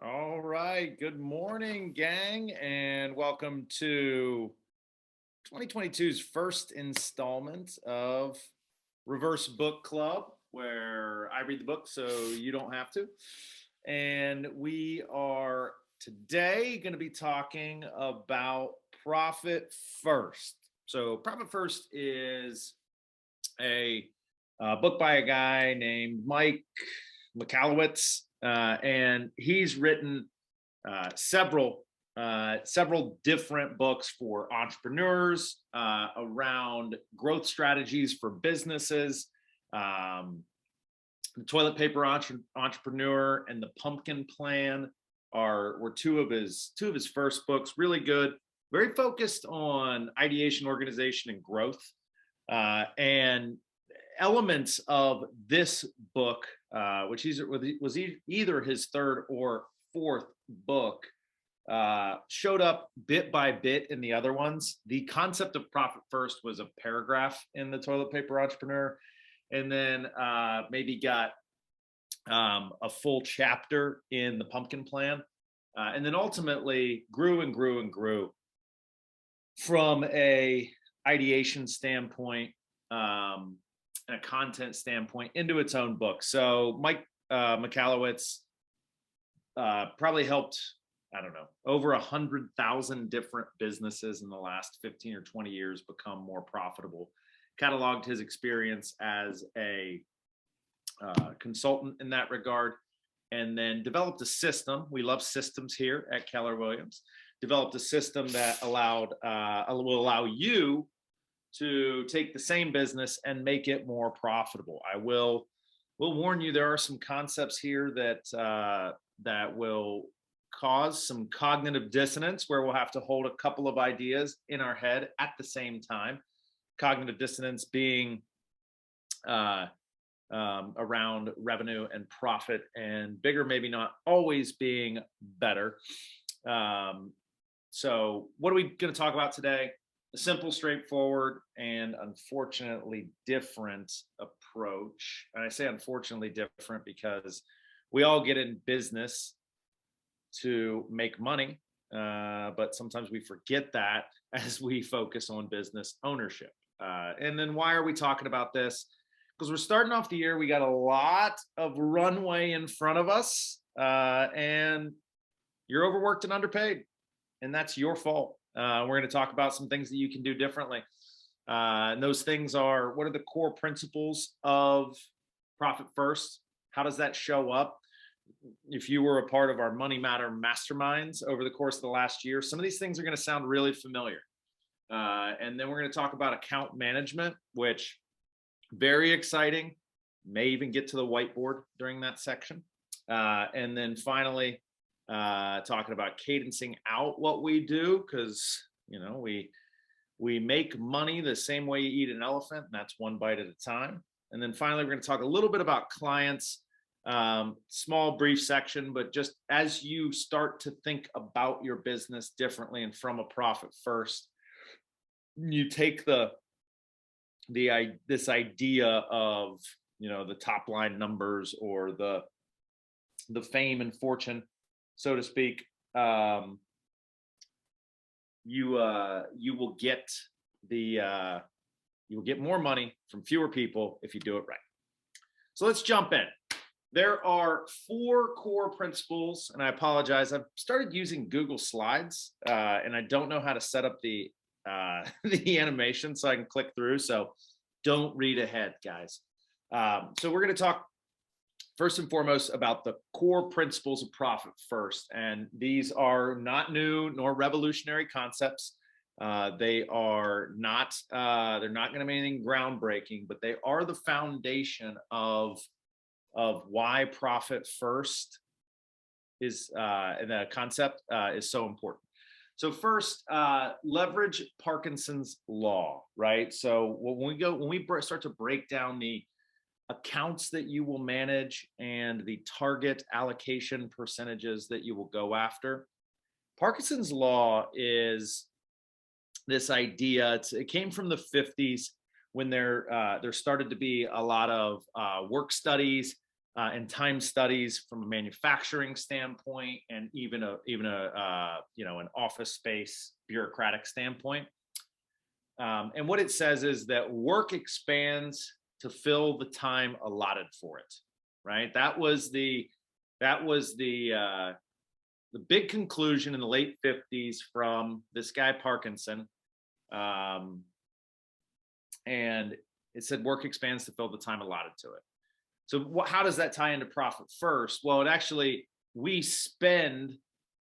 All right. Good morning, gang, and welcome to 2022's first installment of Reverse Book Club, where I read the book so you don't have to. And we are today going to be talking about Profit First. So, Profit First is a book by a guy named Mike Michalowicz, and he's written several different books for entrepreneurs around growth strategies for businesses. The Toilet Paper Entrepreneur and The Pumpkin Plan were two of his first books. Really good, very focused on ideation, organization, and growth. And elements of this book, which was either his third or fourth book, showed up bit by bit in the other ones. The concept of profit first was a paragraph in the Toilet Paper Entrepreneur, and then maybe got a full chapter in the Pumpkin Plan, and then ultimately grew and grew and grew from a ideation standpoint and a content standpoint into its own book. So Mike Michalowicz probably helped, I don't know, over 100,000 different businesses in the last 15 or 20 years become more profitable. Cataloged his experience as a consultant in that regard, and then developed a system. We love systems here at Keller Williams. Developed a system that will allow you to take the same business and make it more profitable. Will warn you, there are some concepts here that will cause some cognitive dissonance, where we'll have to hold a couple of ideas in our head at the same time. Cognitive dissonance being around revenue and profit, and bigger maybe not always being better. So what are we going to talk about today? A simple, straightforward, and unfortunately different approach. And I say unfortunately different because we all get in business to make money, but sometimes we forget that as we focus on business ownership. And then why are we talking about this? Because we're starting off the year, we got a lot of runway in front of us, and you're overworked and underpaid, and that's your fault. We're going to talk about some things that you can do differently. And those things are, what are the core principles of Profit First? How does that show up? If you were a part of our Money Matter masterminds over the course of the last year, some of these things are going to sound really familiar. And then we're going to talk about account management, which very exciting. May even get to the whiteboard during that section. And then finally, talking about cadencing out what we do, because we make money the same way you eat an elephant, and that's one bite at a time. And then finally, we're going to talk a little bit about clients. Small brief section, but just as you start to think about your business differently and from a profit first, you take this idea of the top line numbers, or the fame and fortune, so to speak. You will get more money from fewer people if you do it right. So let's jump in. There are 4 core principles, and I apologize. I've started using Google Slides, and I don't know how to set up the animation so I can click through. So don't read ahead, guys. So we're going to talk first and foremost about the core principles of Profit First, and these are not new nor revolutionary concepts. They are not. They're not going to be anything groundbreaking, but they are the foundation of why Profit First is and the concept is so important. So first, leverage Parkinson's law, right? So when we start to break down the accounts that you will manage and the target allocation percentages that you will go after, Parkinson's law is this idea. It came from the 50s, when there started to be a lot of work studies and time studies from a manufacturing standpoint, and even a an office space bureaucratic standpoint. And what it says is that work expands to fill the time allotted for it. Right. That was the big conclusion in the late 50s from this guy Parkinson. And it said work expands to fill the time allotted to it. So how does that tie into profit first? Well, we spend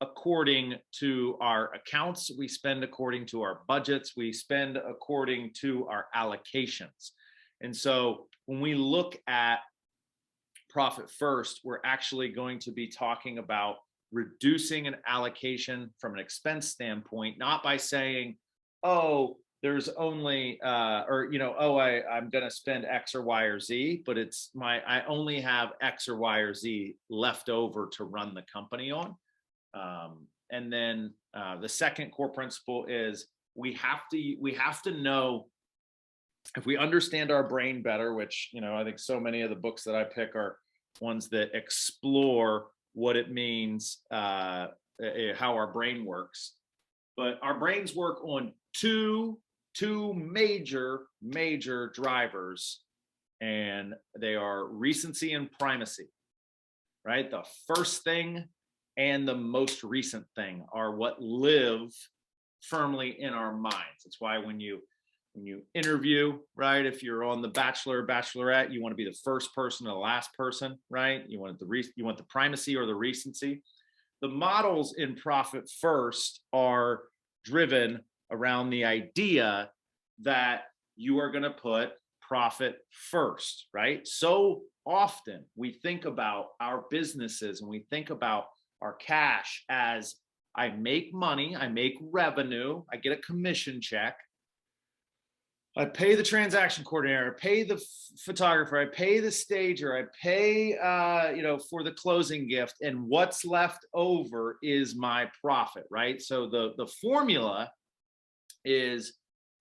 according to our accounts, we spend according to our budgets, we spend according to our allocations. And so when we look at profit first, we're actually going to be talking about reducing an allocation from an expense standpoint, not by saying, oh, there's only, I'm going to spend X or Y or Z, but I only have X or Y or Z left over to run the company on. And then the second core principle is we have to know, if we understand our brain better, which, I think so many of the books that I pick are ones that explore what it means, how our brain works. But our brains work on two major drivers, and they are recency and primacy, right? The first thing and the most recent thing are what live firmly in our minds. That's why when you interview, right, if you're on The Bachelor, Bachelorette, you want to be the first person or the last person, right? You want the primacy or the recency. The models in Profit First are driven around the idea that you are going to put profit first, right? So often we think about our businesses and we think about our cash as I make money, I make revenue, I get a commission check, I pay the transaction coordinator, I pay the photographer, I pay the stager, I pay, for the closing gift, and what's left over is my profit, right? So the formula is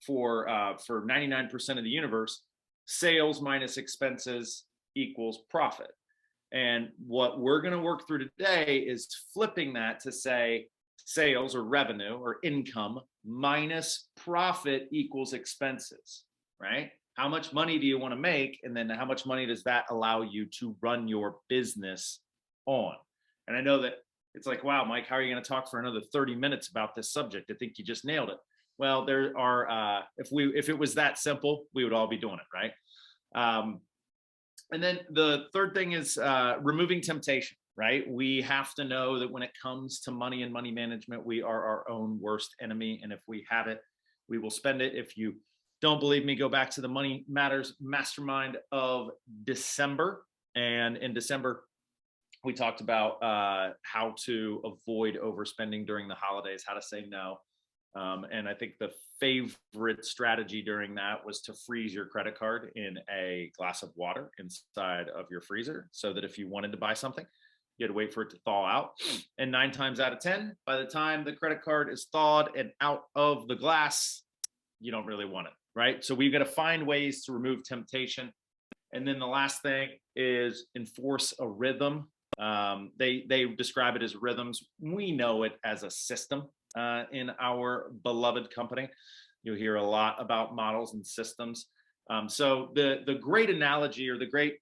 for 99% of the universe, sales minus expenses equals profit. And what we're going to work through today is flipping that to say sales or revenue or income minus profit equals expenses, right? How much money do you want to make? And then how much money does that allow you to run your business on? And I know that it's like, wow, Mike, how are you going to talk for another 30 minutes about this subject? I think you just nailed it. Well, there are, if it was that simple, we would all be doing it, right? And then the third thing is removing temptation, right? We have to know that when it comes to money and money management, we are our own worst enemy. And if we have it, we will spend it. If you don't believe me, go back to the Money Matters Mastermind of December. And in December, we talked about how to avoid overspending during the holidays, how to say no. And I think the favorite strategy during that was to freeze your credit card in a glass of water inside of your freezer, so that if you wanted to buy something, you had to wait for it to thaw out. And 9 times out of 10, by the time the credit card is thawed and out of the glass, you don't really want it, right? So we've got to find ways to remove temptation. And then the last thing is enforce a rhythm. They describe it as rhythms. We know it as a system. In our beloved company, you'll hear a lot about models and systems. So the great analogy, or the great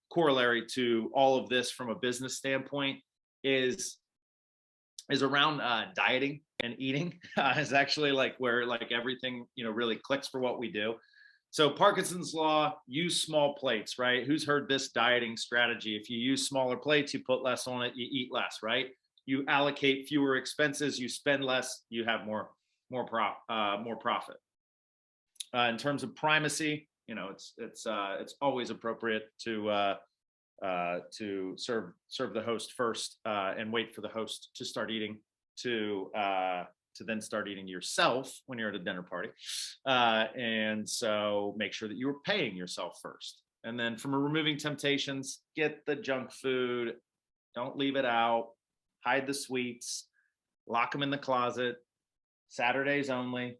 corollary to all of this from a business standpoint is around dieting and eating. Is actually like where everything really clicks for what we do. So Parkinson's law: use small plates, right? Who's heard this dieting strategy? If you use smaller plates, you put less on it, you eat less, right? You allocate fewer expenses, you spend less, you have more profit. In terms of primacy, it's always appropriate to serve the host first, and wait for the host to start eating, to then start eating yourself when you're at a dinner party. And so make sure that you are paying yourself first. And then from removing temptations, get the junk food, don't leave it out. Hide the sweets, lock them in the closet, Saturdays only.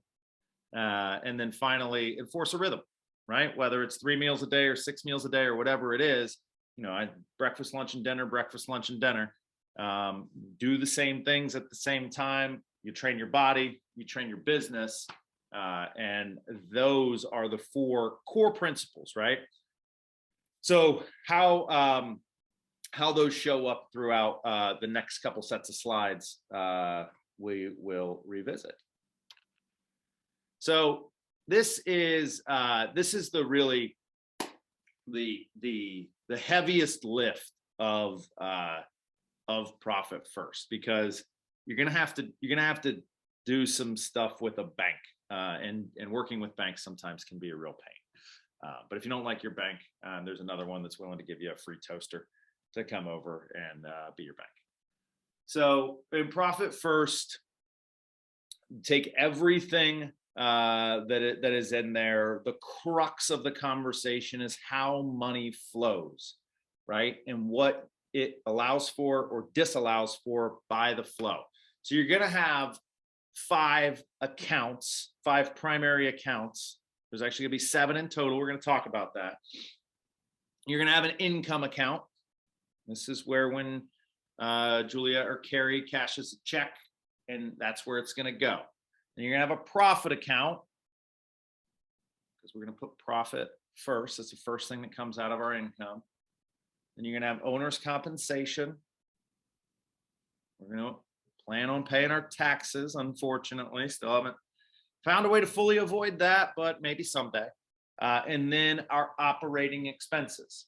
And then finally, enforce a rhythm, right? Whether it's 3 meals a day or 6 meals a day or whatever it is, I breakfast, lunch, and dinner, breakfast, lunch, and dinner. Do the same things at the same time. You train your body, you train your business, and those are the 4 core principles, right? So how those show up throughout the next couple sets of slides, we will revisit. So this is the really the heaviest lift of Profit First, because you're gonna have to do some stuff with a bank, and working with banks sometimes can be a real pain. But if you don't like your bank, there's another one that's willing to give you a free toaster to come over and be your bank. So in Profit First, take everything that is in there. The crux of the conversation is how money flows, right? And what it allows for or disallows for by the flow. So you're going to have 5 accounts, 5 primary accounts. There's actually going to be 7 in total. We're going to talk about that. You're going to have an income account. This is where when Julia or Carrie cashes a check, and that's where it's going to go. And you're going to have a profit account, because we're going to put profit first. That's the first thing that comes out of our income. Then you're going to have owner's compensation. We're going to plan on paying our taxes, unfortunately. Still haven't found a way to fully avoid that, but maybe someday. And then our operating expenses.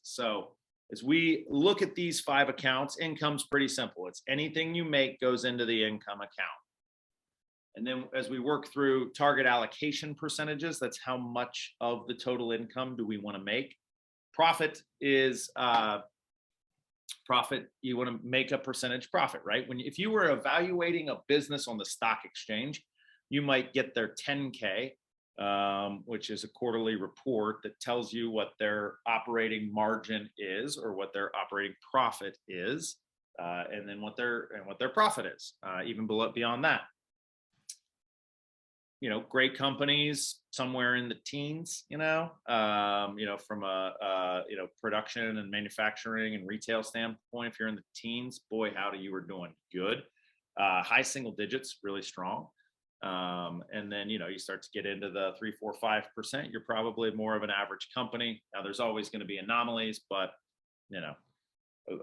So as we look at these 5 accounts, income's pretty simple. It's anything you make goes into the income account. And then as we work through target allocation percentages, that's how much of the total income do we want to make. Profit is profit. You want to make a percentage profit, right? If you were evaluating a business on the stock exchange, you might get their 10K, which is a quarterly report that tells you what their operating margin is or what their operating profit is, and then what their profit is, even beyond that. Great companies somewhere in the teens, from a production and manufacturing and retail standpoint. If you're in the teens, boy, howdy, you were doing good. High single digits, really strong. And then, you start to get into the 3, 4, 5%, you're probably more of an average company. Now there's always going to be anomalies, but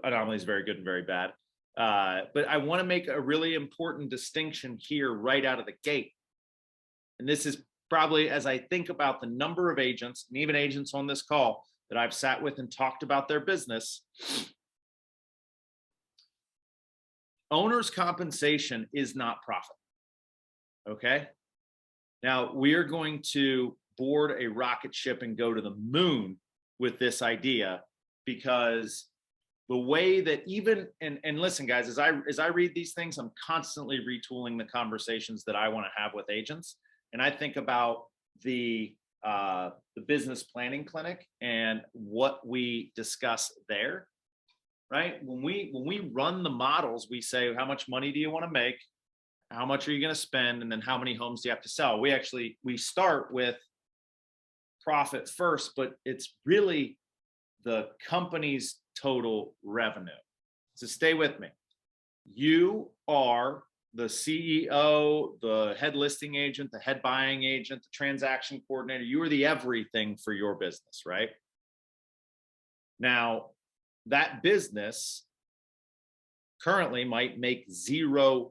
anomalies very good and very bad. But I want to make a really important distinction here right out of the gate. And this is probably, as I think about the number of agents and even agents on this call that I've sat with and talked about their business, owner's compensation is not profit. Okay. Now we are going to board a rocket ship and go to the moon with this idea, because the way that and listen, guys, as I read these things, I'm constantly retooling the conversations that I want to have with agents. And I think about the business planning clinic and what we discuss there, right? When we run the models, we say, how much money do you want to make? How much are you going to spend? And then how many homes do you have to sell? We start with profit first, but it's really the company's total revenue. So stay with me. You are the CEO, the head listing agent, the head buying agent, the transaction coordinator. You are the everything for your business, right? Now, that business currently might make $0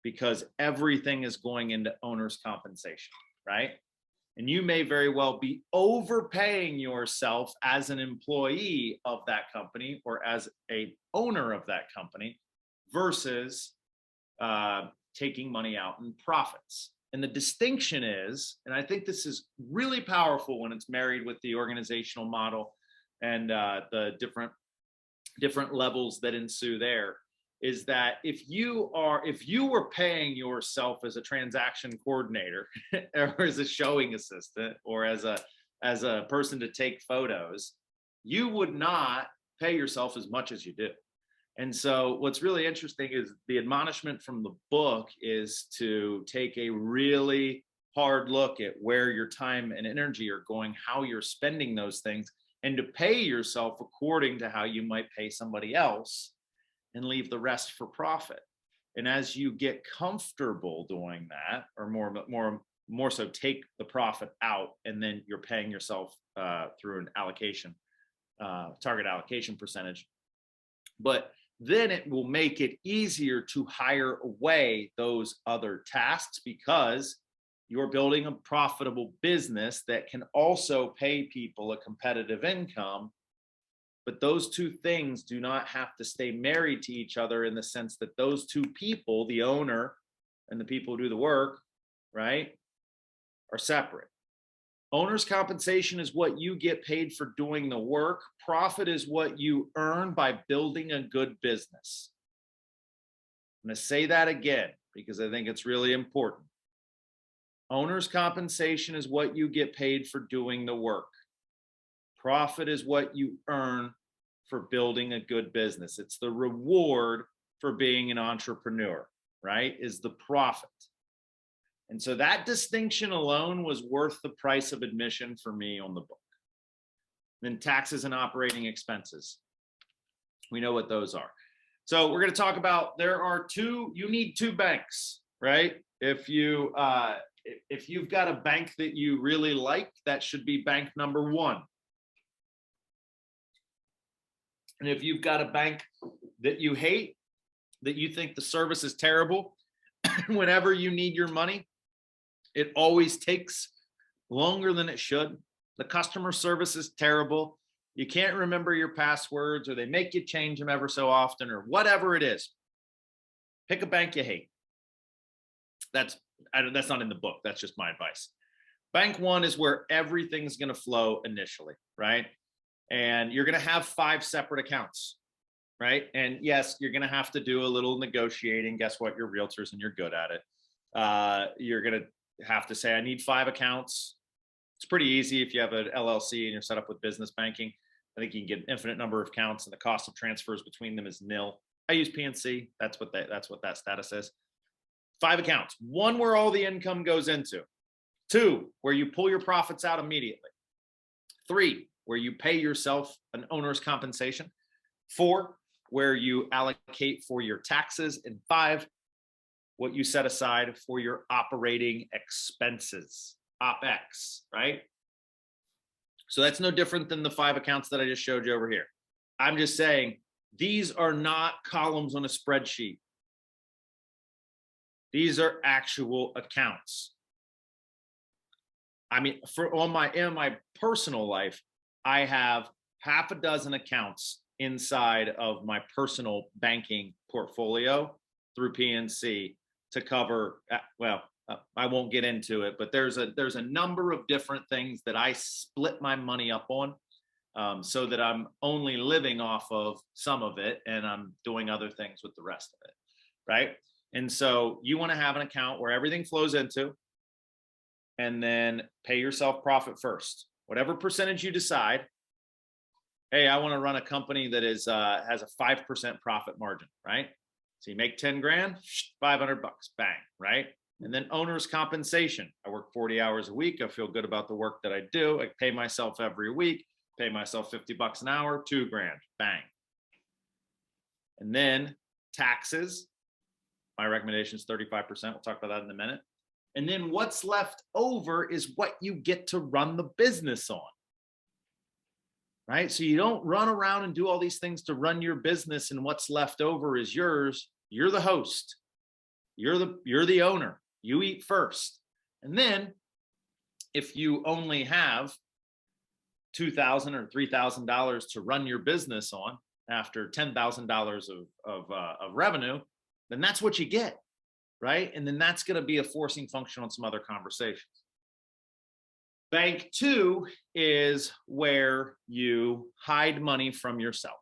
because everything is going into owner's compensation, right? And you may very well be overpaying yourself as an employee of that company or as a owner of that company versus taking money out in profits. And the distinction is, and I think this is really powerful when it's married with the organizational model and the different levels that ensue there, is that if you were paying yourself as a transaction coordinator or as a showing assistant or as a person to take photos, you would not pay yourself as much as you do. And so what's really interesting is the admonishment from the book is to take a really hard look at where your time and energy are going, how you're spending those things, and to pay yourself according to how you might pay somebody else and leave the rest for profit. And as you get comfortable doing that, or more so take the profit out, and then you're paying yourself through an allocation, target allocation percentage. But then it will make it easier to hire away those other tasks, because you're building a profitable business that can also pay people a competitive income. But those two things do not have to stay married to each other, in the sense that those two people, the owner and the people who do the work, right, are separate. Owner's compensation is what you get paid for doing the work. Profit is what you earn by building a good business. I'm going to say that again, because I think it's really important. Owner's compensation is what you get paid for doing the work. Profit is what you earn for building a good business. It's the reward for being an entrepreneur, right? Is the profit. And so that distinction alone was worth the price of admission for me on the book. Then taxes and operating expenses. We know what those are. So we're going to talk about, you need two banks, right? If you've got a bank that you really like, that should be bank number one. And if you've got a bank that you hate, that you think the service is terrible, whenever you need your money, it always takes longer than it should. The customer service is terrible. You can't remember your passwords, or they make you change them ever so often, or whatever it is. Pick a bank you hate. That's not in the book. That's just my advice. Bank one is where everything's going to flow initially, right? And you're going to have 5 separate accounts, right? And yes, you're going to have to do a little negotiating. Guess what? You're realtors and you're good at it. You're going to have to say, I need 5 accounts. It's pretty easy if you have an LLC and you're set up with business banking. I think you can get an infinite number of accounts, and the cost of transfers between them is nil. I use PNC. That's what that status is. 5 accounts. 1 where all the income goes into. 2 where you pull your profits out immediately. 3 where you pay yourself an owner's compensation. 4 where you allocate for your taxes. And 5, what you set aside for your operating expenses, OpEx, right? So that's no different than the 5 accounts that I just showed you over here. I'm just saying, these are not columns on a spreadsheet. These are actual accounts. I mean, in my personal life, I have half a dozen accounts inside of my personal banking portfolio through PNC to cover, I won't get into it, but there's a number of different things that I split my money up on, so that I'm only living off of some of it and I'm doing other things with the rest of it, right? And so you want to have an account where everything flows into, and then pay yourself profit first. Whatever percentage you decide. Hey, I want to run a company that has a 5% profit margin, right? So you make 10 grand, $500, bang, right? And then owner's compensation. I work 40 hours a week. I feel good about the work that I do. I pay myself every week, pay myself $50 an hour, 2 grand, bang. And then taxes. My recommendation is 35%. We'll talk about that in a minute. And then what's left over is what you get to run the business on, right? So you don't run around and do all these things to run your business, and what's left over is yours. You're the host. You're the owner. You eat first. And then if you only have $2,000 or $3,000 to run your business on after $10,000 of revenue, then that's what you get, right? And then that's going to be a forcing function on some other conversations. Bank 2 is where you hide money from yourself.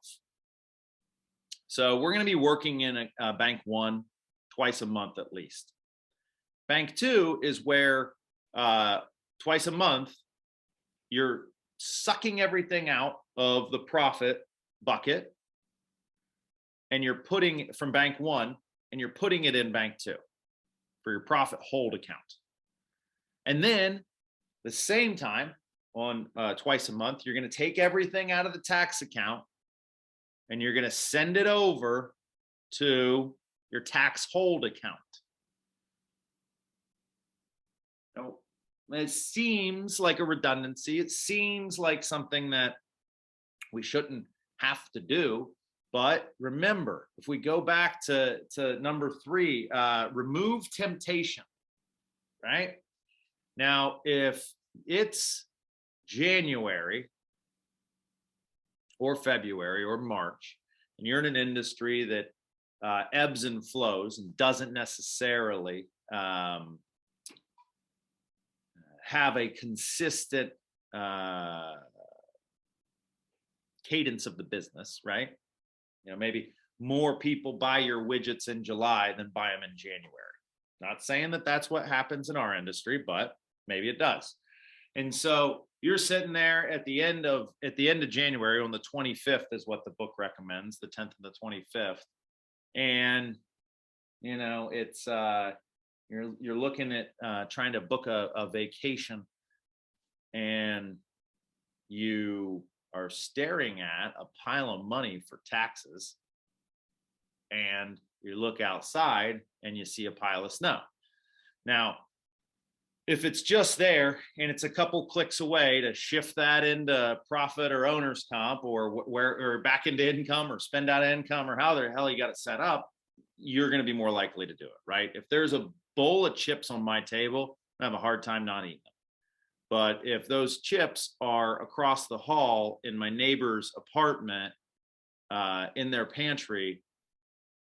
So we're going to be working in a bank 1 twice a month at least. Bank 2 is where twice a month you're sucking everything out of the profit bucket, and you're putting from bank 1 and you're putting it in bank 2 for your profit hold account. And then the same time on twice a month, you're going to take everything out of the tax account and you're going to send it over to your tax hold account. Now, it seems like a redundancy. It seems like something that we shouldn't have to do. But remember, if we go back to number 3, remove temptation, right? Now, if it's January or February or March, and you're in an industry that ebbs and flows and doesn't necessarily have a consistent cadence of the business, right? You know, maybe more people buy your widgets in July than buy them in January. Not saying that that's what happens in our industry, but maybe it does. And so you're sitting there at the end of January, on the 25th is what the book recommends, the 10th and the 25th. And you know, it's you're looking at trying to book a vacation, and you are staring at a pile of money for taxes, and you look outside and you see a pile of snow. Now, if it's just there and it's a couple clicks away to shift that into profit or owner's comp or back into income or spend out of income or how the hell you got it set up, you're going to be more likely to do it, right? If there's a bowl of chips on my table, I have a hard time not eating them. But if those chips are across the hall in my neighbor's apartment, in their pantry,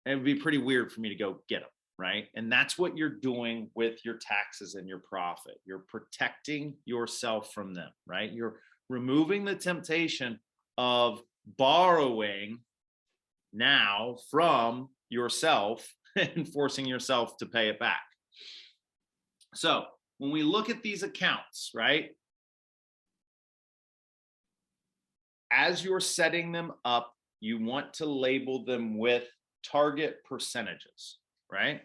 it would be pretty weird for me to go get them, right? And that's what you're doing with your taxes and your profit. You're protecting yourself from them, right? You're removing the temptation of borrowing now from yourself and forcing yourself to pay it back. So when we look at these accounts, right, as you're setting them up, you want to label them with target percentages, right?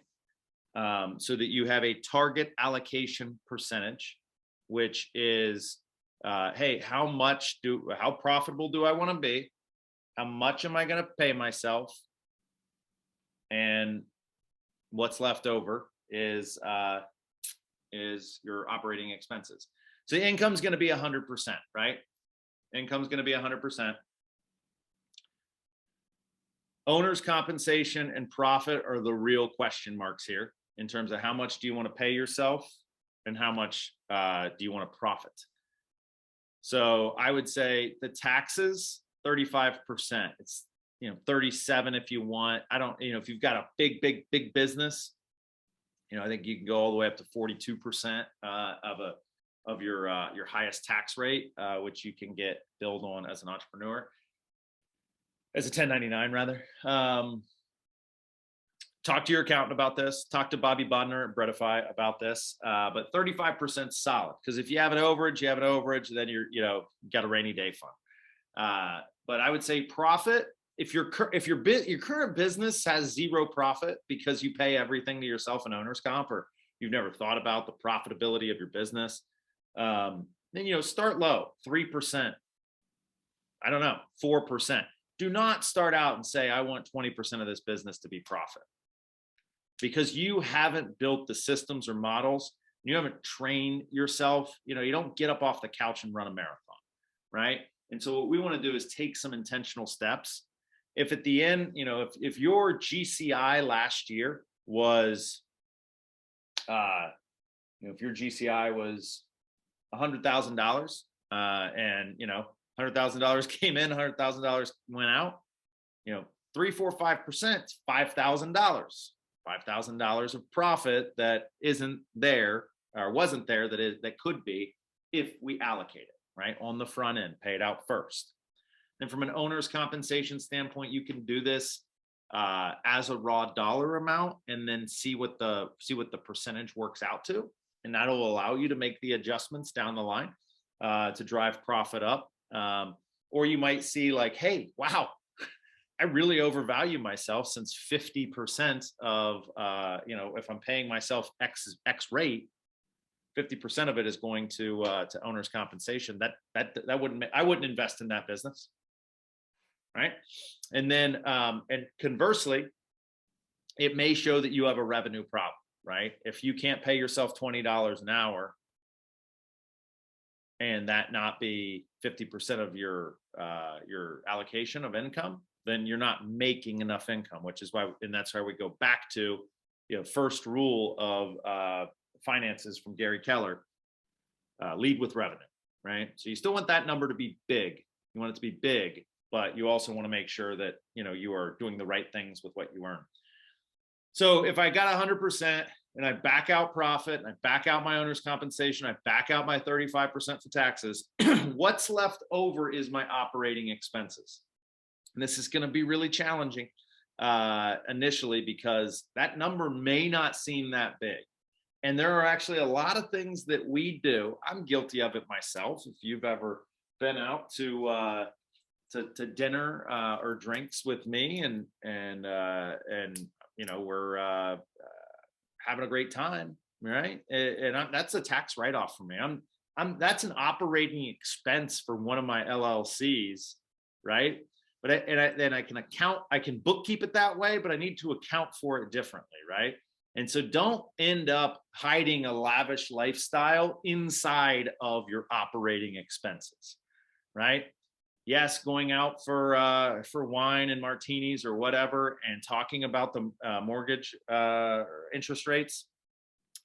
So that you have a target allocation percentage, which is, hey, how profitable do I want to be? How much am I going to pay myself? And what's left over is your operating expenses. So income's going to be 100%, right? Income's going to be 100%. Owner's compensation and profit are the real question marks here in terms of how much do you want to pay yourself and how much do you want to profit. So I would say the taxes, 35%. It's 37 if you want. I don't, if you've got a big business, I think you can go all the way up to 42% of your highest tax rate, which you can get billed on as an entrepreneur, as a 1099 rather. Talk to your accountant about this. Talk to Bobby Bodner at Breadify about this. But 35% solid, because if you have an overage, then you got a rainy day fund. But I would say profit. If your current business has zero profit because you pay everything to yourself in owner's comp, or you've never thought about the profitability of your business, then start low, 3%. I don't know, 4%. Do not start out and say I want 20% of this business to be profit, because you haven't built the systems or models. You haven't trained yourself. You don't get up off the couch and run a marathon, right? And so what we want to do is take some intentional steps. If at the end, if your GCI last year was, if your GCI was $100,000, and $100,000 came in, $100,000 went out, 3, 4, 5%, $5,000, $5,000 of profit that isn't there or wasn't there that could be if we allocate it right on the front end, pay it out first. And from an owner's compensation standpoint, you can do this as a raw dollar amount and then see what the percentage works out to. And that'll allow you to make the adjustments down the line to drive profit up. Or you might see like, hey, wow, I really overvalue myself, since 50% of, if I'm paying myself X rate, 50% of it is going to owner's compensation. That wouldn't, I wouldn't invest in that business, right? And then, and conversely, it may show that you have a revenue problem, right? If you can't pay yourself $20 an hour and that not be 50% of your allocation of income, then you're not making enough income, which is why, and that's why we go back to, first rule of finances from Gary Keller, lead with revenue, right? So you still want that number to be big. You want it to be big, but you also want to make sure that, you are doing the right things with what you earn. So if I got 100% and I back out profit, and I back out my owner's compensation, I back out my 35% for taxes, what's left over is my operating expenses. And this is going to be really challenging initially, because that number may not seem that big. And there are actually a lot of things that we do. I'm guilty of it myself. If you've ever been out to dinner or drinks with me, and we're having a great time, right? And that's a tax write-off for me. That's an operating expense for one of my LLCs, right? But then I can bookkeep it that way, but I need to account for it differently, right? And so don't end up hiding a lavish lifestyle inside of your operating expenses, right? Yes, going out for wine and martinis or whatever, and talking about the mortgage interest rates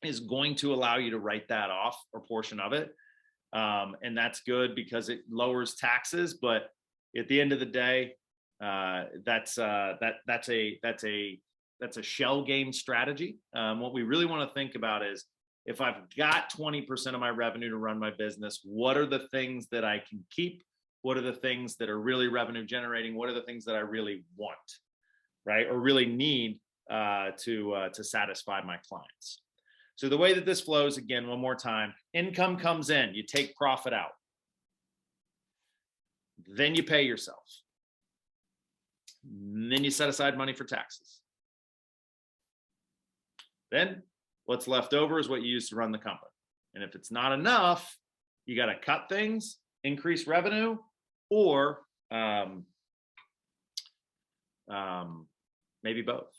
is going to allow you to write that off, or portion of it, and that's good because it lowers taxes. But at the end of the day, that's a shell game strategy. What we really want to think about is, if I've got 20% of my revenue to run my business, what are the things that I can keep? What are the things that are really revenue generating? What are the things that I really want, right? Or really need to satisfy my clients? So the way that this flows, again, one more time, income comes in, you take profit out. Then you pay yourself. And then you set aside money for taxes. Then what's left over is what you use to run the company. And if it's not enough, you got to cut things, increase revenue, or maybe both.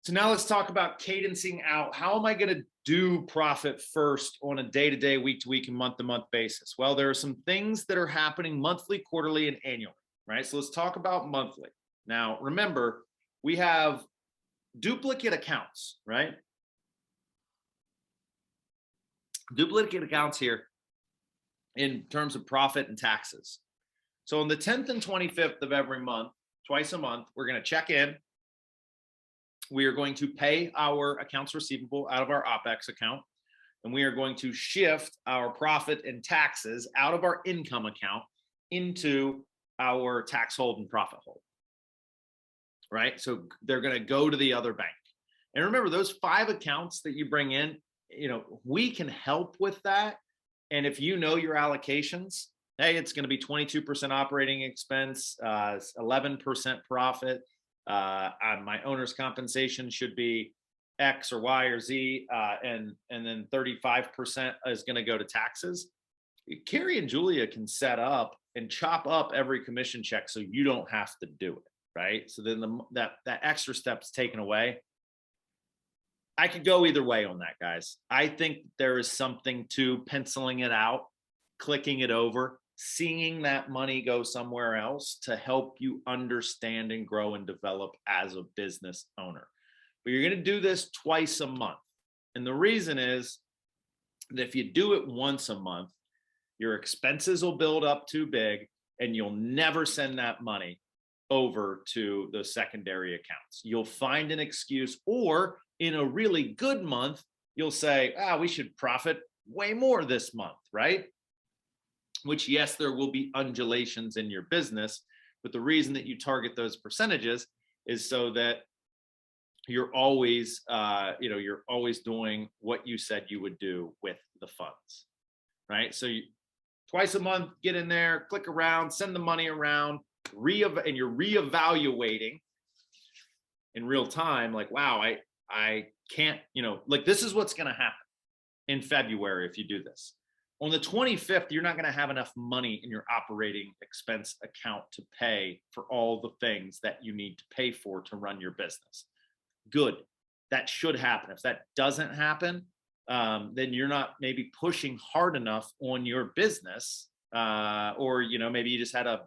So now let's talk about cadencing out. How am I going to do profit first on a day-to-day, week-to-week, and month-to-month basis? Well, there are some things that are happening monthly, quarterly, and annually, right? So let's talk about monthly. Now, remember, we have duplicate accounts, right? Duplicate accounts here in terms of profit and taxes. So on the 10th and 25th of every month, twice a month, we're going to check in. We are going to pay our accounts receivable out of our OPEX account, and we are going to shift our profit and taxes out of our income account into our tax hold and profit hold, right? So they're going to go to the other bank. And remember, those 5 accounts that you bring in, we can help with that. And if you know your allocations, hey, it's going to be 22% operating expense, 11% profit. My owner's compensation should be X or Y or Z, and then 35% is going to go to taxes. Carrie and Julia can set up and chop up every commission check so you don't have to do it, right? So then that extra step's taken away. I could go either way on that, guys. I think there is something to penciling it out, clicking it over, seeing that money go somewhere else to help you understand and grow and develop as a business owner. But you're going to do this twice a month. And the reason is that if you do it once a month, your expenses will build up too big and you'll never send that money over to the secondary accounts. You'll find an excuse, or in a really good month, you'll say, we should profit way more this month, right? Which, yes, there will be undulations in your business, but the reason that you target those percentages is so that you're always, you're always doing what you said you would do with the funds, right? So twice a month, get in there, click around, send the money around, and you're reevaluating in real time, like, wow, I can't, like this is what's going to happen in February if you do this. On the 25th, you're not going to have enough money in your operating expense account to pay for all the things that you need to pay for to run your business. Good. That should happen. If that doesn't happen, then you're not maybe pushing hard enough on your business, or maybe you just had a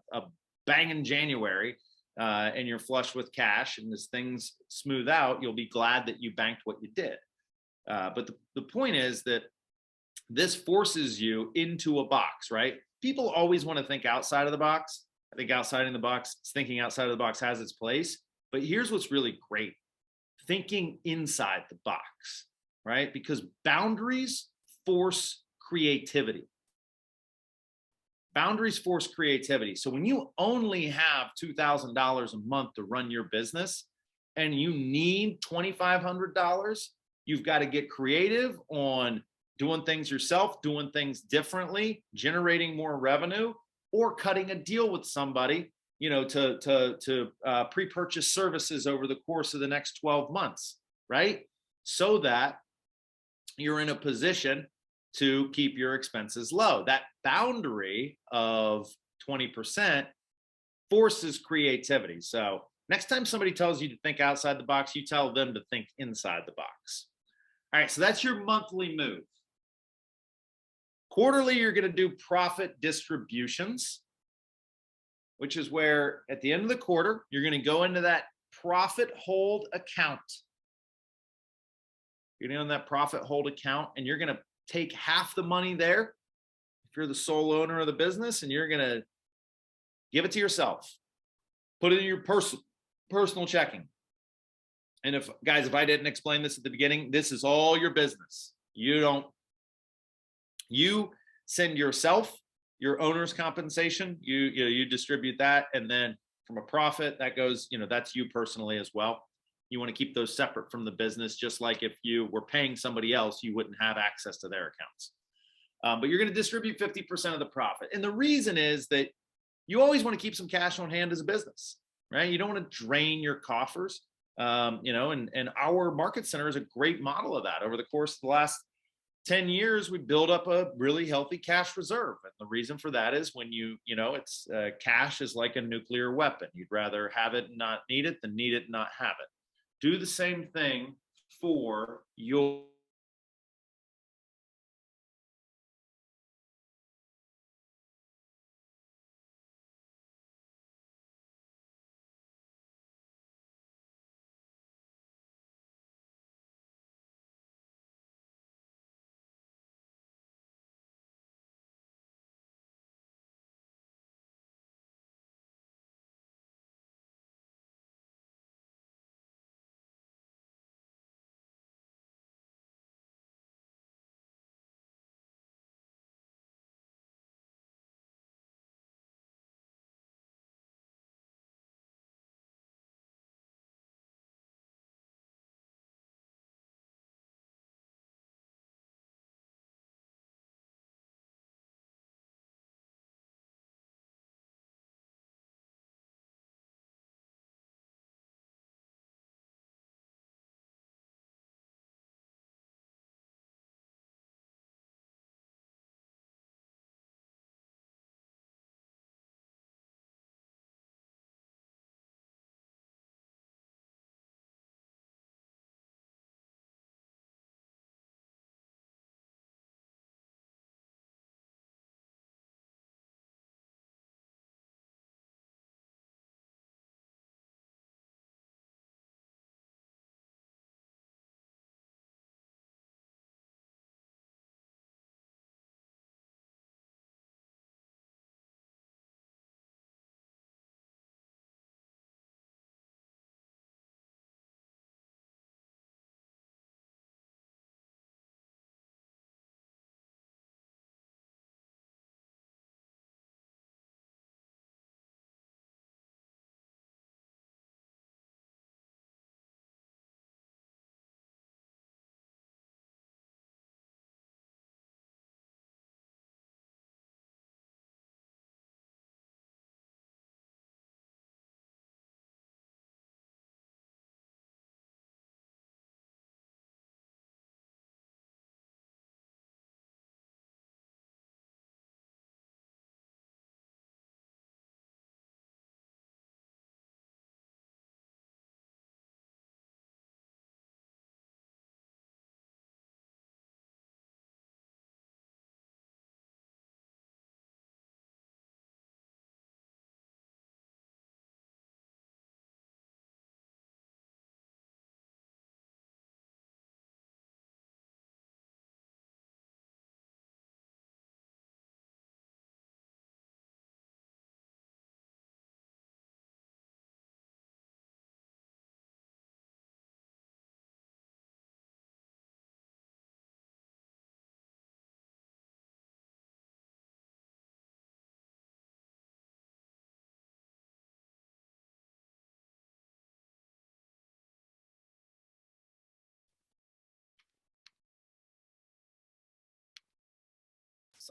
bang in January, and you're flush with cash, and as things smooth out, you'll be glad that you banked what you did. But the point is that this forces you into a box, right? People always want to think outside of the box. I think thinking outside of the box has its place. But here's what's really great: thinking inside the box, right? Because boundaries force creativity. Boundaries force creativity. So when you only have $2,000 a month to run your business and you need $2,500, you've got to get creative on doing things yourself, doing things differently, generating more revenue, or cutting a deal with somebody, to pre-purchase services over the course of the next 12 months, right? So that you're in a position to keep your expenses low. That boundary of 20% forces creativity. So next time somebody tells you to think outside the box, you tell them to think inside the box. All right, so that's your monthly move. Quarterly, you're going to do profit distributions, which is where at the end of the quarter, you're going to go into that profit hold account. You're going to go in that profit hold account, and you're going to take half the money there if you're the sole owner of the business, and you're going to give it to yourself. Put it in your personal checking. And if I didn't explain this at the beginning, this is all your business. You send yourself your owner's compensation, you distribute that, and then from a profit that goes, that's you personally as well. You want to keep those separate from the business, just like if you were paying somebody else, you wouldn't have access to their accounts. But you're going to distribute 50% of the profit. And the reason is that you always want to keep some cash on hand as a business, right? You don't want to drain your coffers. And our market center is a great model of that. Over the course of the last 10 years, we build up a really healthy cash reserve. And the reason for that is when it's cash is like a nuclear weapon. You'd rather have it and not need it than need it and not have it. Do the same thing for your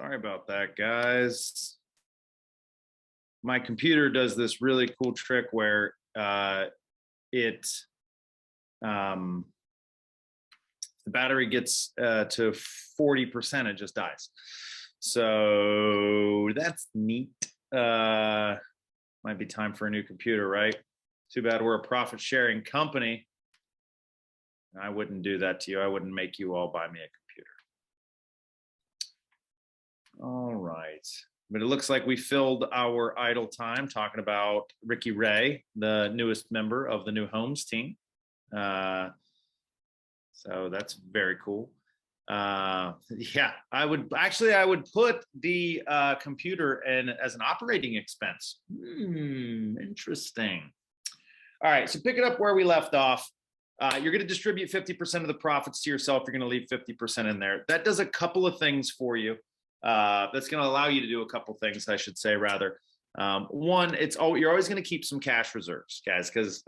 Sorry about that, guys. My computer does this really cool trick where it the battery gets to 40%, it just dies. So that's neat. Might be time for a new computer, right? Too bad we're a profit sharing company. I wouldn't do that to you. I wouldn't make you all buy me a computer. All right. But it looks like we filled our idle time talking about Ricky Ray, the newest member of the new Homes team. So that's very cool. Yeah, I would put the computer in as an operating expense. Interesting. All right, so pick it up where we left off. You're going to distribute 50% of the profits to yourself. You're going to leave 50% in there. That does a couple of things for you. That's going to allow you to do a couple things, I should say, rather. One, you're always going to keep some cash reserves, guys, because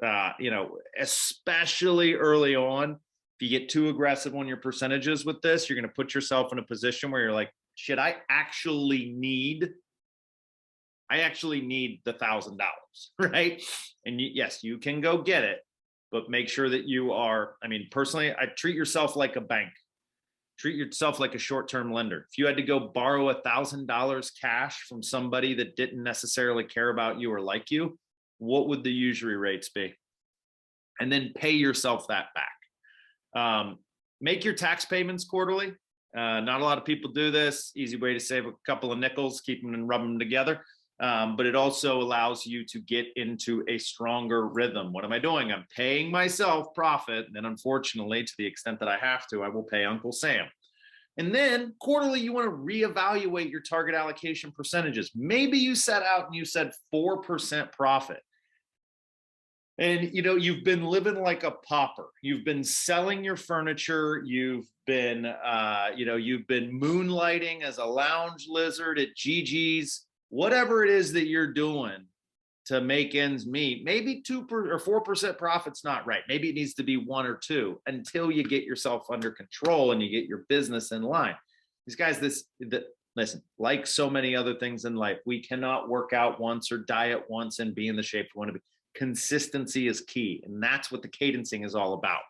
especially early on, if you get too aggressive on your percentages with this, you're going to put yourself in a position where you're like, shit, I actually need the $1,000, right? And yes, you can go get it, but make sure that you are, I mean, personally, I treat yourself like a bank. Treat yourself like a short-term lender. If you had to go borrow $1,000 cash from somebody that didn't necessarily care about you or like you, what would the usury rates be? And then pay yourself that back. Make your tax payments quarterly. Not a lot of people do this. Easy way to save a couple of nickels, keep them and rub them together. But it also allows you to get into a stronger rhythm. What am I doing? I'm paying myself profit. And then unfortunately, to the extent that I have to, I will pay Uncle Sam. And then quarterly, you want to reevaluate your target allocation percentages. Maybe you set out and you said 4% profit. And, you've been living like a pauper. You've been selling your furniture. You've been moonlighting as a lounge lizard at Gigi's. Whatever it is that you're doing to make ends meet, maybe 2% or 4% profit's not right. Maybe it needs to be 1 or 2 until you get yourself under control and you get your business in line. These guys, listen, like so many other things in life, we cannot work out once or diet once and be in the shape we want to be. Consistency is key, and that's what the cadencing is all about.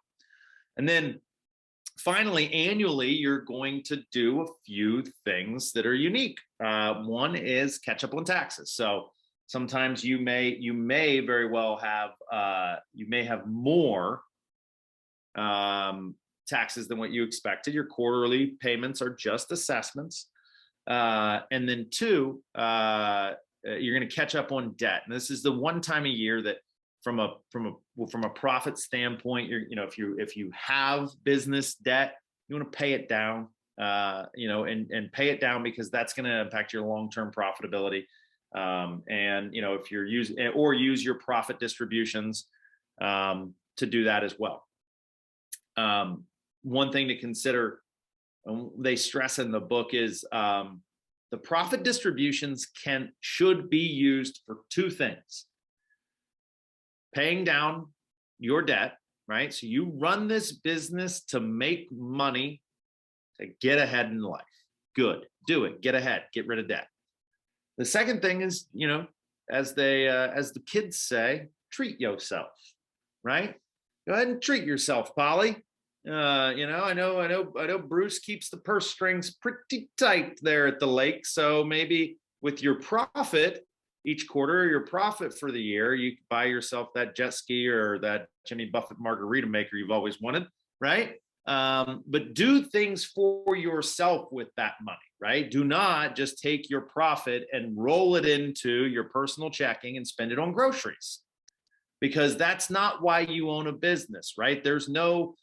And then finally, annually, you're going to do a few things that are unique. One is catch up on taxes. So sometimes you may very well have more taxes than what you expected. Your quarterly payments are just assessments. And then 2, you're going to catch up on debt. And this is the one time a year that from a profit standpoint, if you have business debt, you want to pay it down, and pay it down because that's going to impact your long-term profitability. And if you're use your profit distributions to do that as well. One thing to consider, they stress in the book, is the profit distributions should be used for 2 things. Paying down your debt, right? So you run this business to make money, to get ahead in life. Good, do it, get ahead, get rid of debt. The second thing is, as the kids say, treat yourself, right? Go ahead and treat yourself, Polly. I know Bruce keeps the purse strings pretty tight there at the lake. So maybe with your profit each quarter, your profit for the year, you buy yourself that jet ski or that Jimmy Buffett margarita maker you've always wanted, right? But do things for yourself with that money, right? Do not just take your profit and roll it into your personal checking and spend it on groceries, because that's not why you own a business, right? There's no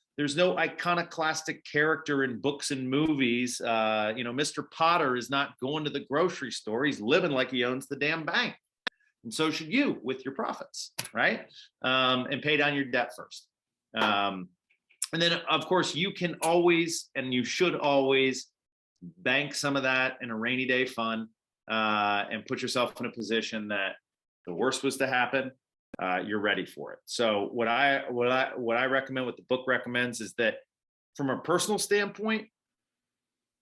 iconoclastic character in books and movies. Mr. Potter is not going to the grocery store. He's living like he owns the damn bank. And so should you with your profits, right? And pay down your debt first. And then, of course, you can always, and you should always, bank some of that in a rainy day fund and put yourself in a position that the worst was to happen, you're ready for it. So what I recommend, what the book recommends, is that from a personal standpoint,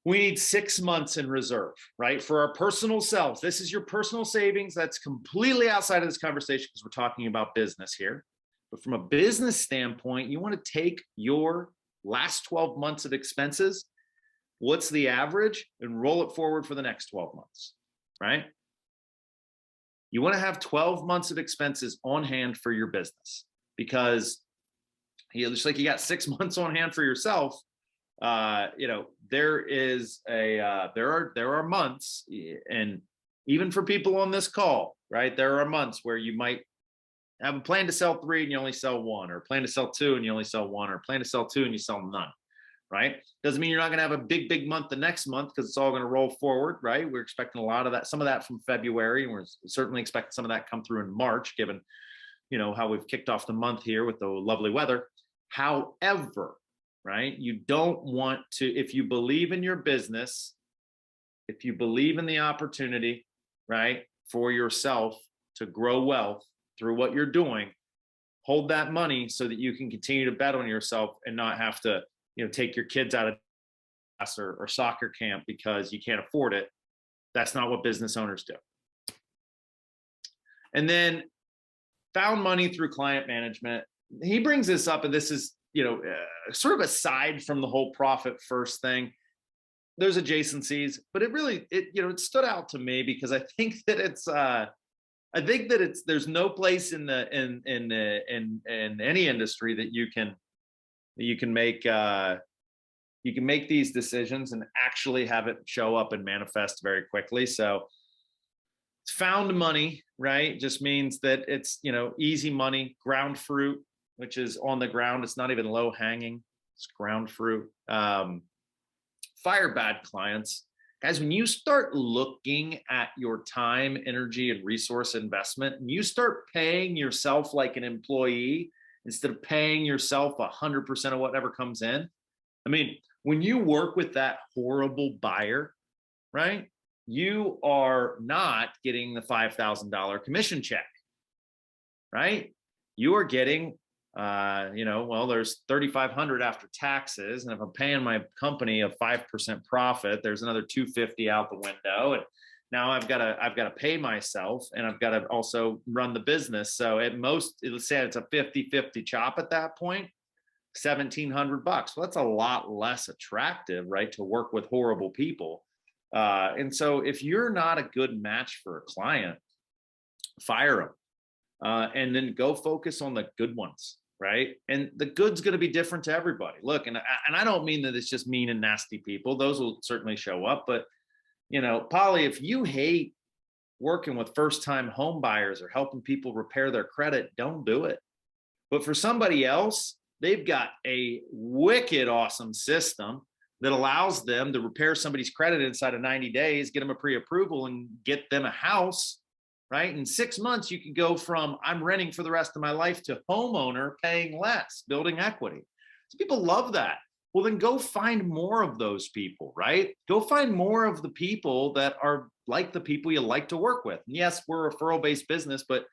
We need 6 months in reserve, right? For our personal selves. This is your personal savings. That's completely outside of this conversation because we're talking about business here. But from a business standpoint, you want to take your last 12 months of expenses, what's the average, and roll it forward for the next 12 months, right? You want to have 12 months of expenses on hand for your business because just like you got 6 months on hand for yourself, there are months, and even for people on this call, right? There are months where you might have a plan to sell 3 and you only sell 1, or plan to sell 2 and you only sell 1, or plan to sell 2 and you sell none, right? Doesn't mean you're not going to have a big month the next month because it's all going to roll forward, right? We're expecting a lot of that, some of that from February, and we're certainly expecting some of that come through in March, given, how we've kicked off the month here with the lovely weather. However, right, you don't want to, if you believe in your business, if you believe in the opportunity, right, for yourself to grow wealth through what you're doing, hold that money so that you can continue to bet on yourself and not have to, take your kids out of class or soccer camp because you can't afford it. That's not what business owners do. And then found money through client management. He brings this up, and this is, sort of aside from the whole profit first thing. There's adjacencies, but it stood out to me because I think that there's no place in any industry that you can make these decisions and actually have it show up and manifest very quickly. So it's found money, right? Just means that it's, easy money, ground fruit, which is on the ground. It's not even low hanging. It's ground fruit. Fire bad clients. Guys, when you start looking at your time, energy, and resource investment, and you start paying yourself like an employee instead of paying yourself 100% of whatever comes in. I mean, when you work with that horrible buyer, right, you are not getting the $5,000 commission check, right? You are getting, there's $3,500 after taxes. And if I'm paying my company a 5% profit, there's another $250 out the window. And now I've got to pay myself, and I've got to also run the business. So at most, let's say it's a 50-50 chop at that point, $1,700. Well, that's a lot less attractive, right? To work with horrible people. And so if you're not a good match for a client, fire them, and then go focus on the good ones, right? And the good's going to be different to everybody. Look, and I don't mean that it's just mean and nasty people. Those will certainly show up, but Polly, if you hate working with first-time home buyers or helping people repair their credit, don't do it. But for somebody else, they've got a wicked awesome system that allows them to repair somebody's credit inside of 90 days, get them a pre-approval, and get them a house, right? In 6 months, you can go from I'm renting for the rest of my life to homeowner paying less, building equity. So people love that. Well, then go find more of those people, right? Go find more of the people that are like the people you like to work with. And yes, we're a referral-based business, but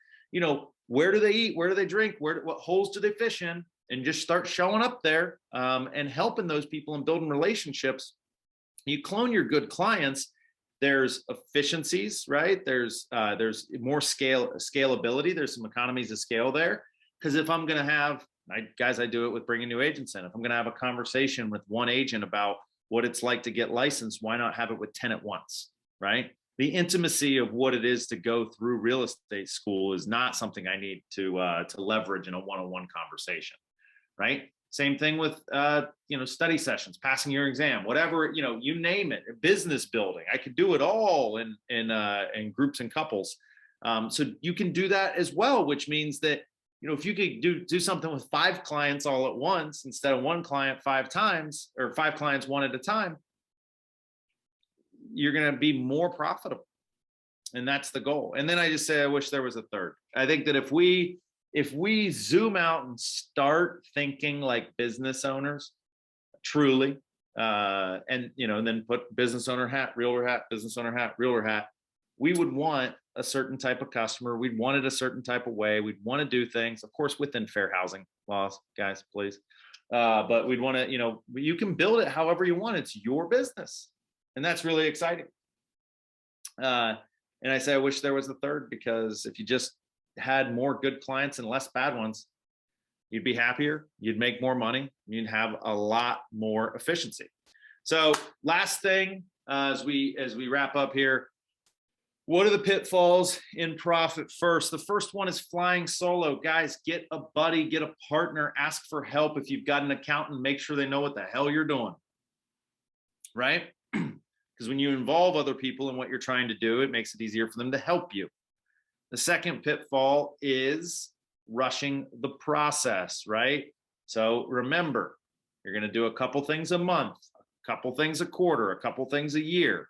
where do they eat? Where do they drink? What holes do they fish in? And just start showing up there and helping those people and building relationships. You clone your good clients. There's efficiencies, right? There's more scalability. There's some economies of scale there. Because if I'm going to have, I do it with bringing new agents in. If I'm going to have a conversation with one agent about what it's like to get licensed, why not have it with 10 at once, right? The intimacy of what it is to go through real estate school is not something I need to leverage in a one-on-one conversation, right? Same thing with study sessions, passing your exam, whatever, you name it, business building. I could do it all in groups and couples. So you can do that as well, which means that if you could do something with 5 clients all at once instead of 1 client 5 times, or 5 clients 1 at a time, you're going to be more profitable. And that's the goal. And then I just say, I wish there was a third. I think that if we zoom out and start thinking like business owners, truly, and then put business owner hat, realtor hat, business owner hat, realtor hat, we would want a certain type of customer. We'd want it a certain type of way. We'd want to do things, of course, within fair housing laws, guys, please. But we'd want to, you can build it however you want. It's your business. And that's really exciting. And I say, I wish there was a third, because if you just had more good clients and less bad ones, you'd be happier, you'd make more money, you'd have a lot more efficiency. So last thing, as we wrap up here, what are the pitfalls in profit first? The first one is flying solo. Guys, get a buddy, get a partner, ask for help. If you've got an accountant, make sure they know what the hell you're doing, right? Because when you involve other people in what you're trying to do, it makes it easier for them to help you. The second pitfall is rushing the process, right? So remember, you're going to do a couple things a month, a couple things a quarter, a couple things a year.